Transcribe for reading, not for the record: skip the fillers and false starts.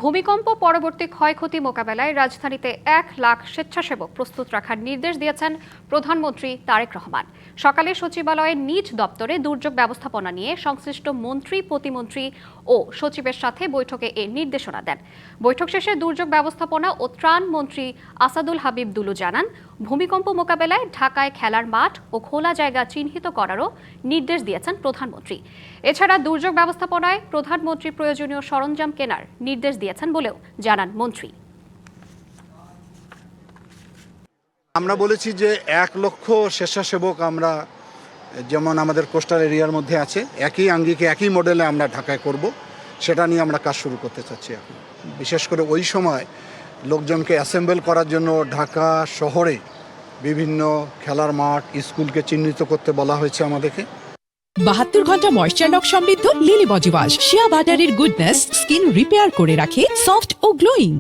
ভূমিকম্প পরবর্তী ক্ষয়ক্ষতি মোকাবেলায় রাজধানীতে ১ লাখ স্বেচ্ছাসেবক প্রস্তুত রাখার নির্দেশ দিয়েছেন প্রধানমন্ত্রী তারেক রহমান। সকালে সচিবালয়ের নিজ দপ্তরে দুর্যোগ ব্যবস্থাপনা নিয়ে সংশ্লিষ্ট মন্ত্রী, প্রতিমন্ত্রী ও সচিবের সাথে বৈঠকে এ নির্দেশনা দেন। বৈঠক শেষে দুর্যোগ ব্যবস্থাপনা ও ত্রাণ মন্ত্রী আসাদুল হাবিব দুলু জানান, ভূমিকম্প মোকাবেলায় ঢাকায় খেলার মাঠ ও খোলা জায়গা চিহ্নিত করারও নির্দেশ দিয়েছেন প্রধানমন্ত্রী। এছাড়া দুর্যোগ ব্যবস্থাপনায় প্রধানমন্ত্রী প্রয়োজনীয় সরঞ্জাম কেনার নির্দেশ দিয়েছেন বলেও জানান মন্ত্রী। আমরা বলেছি যে ১ লক্ষ স্বেচ্ছাসেবক আমরা যেমন আমাদের কোস্টাল এরিয়ার মধ্যে আছে, একই আঙ্গিকে একই মডেলে আমরা ঢাকায় করব, সেটা নিয়ে আমরা কাজ শুরু করতে চাচ্ছি এখন। বিশেষ করে ওই সময় লোকজনকে অ্যাসেম্বল করার জন্য ঢাকা শহরে বিভিন্ন খেলার মাঠ, স্কুলকে চিহ্নিত করতে বলা হয়েছে আমাদেরকে। ৭২ ঘন্টা ময়েশ্চার লক সমৃদ্ধ লিলি বডি ওয়াশ শিয়া বাটারের গুডনেস স্কিন রিপেয়ার করে রাখে সফট ও গ্লোয়িং।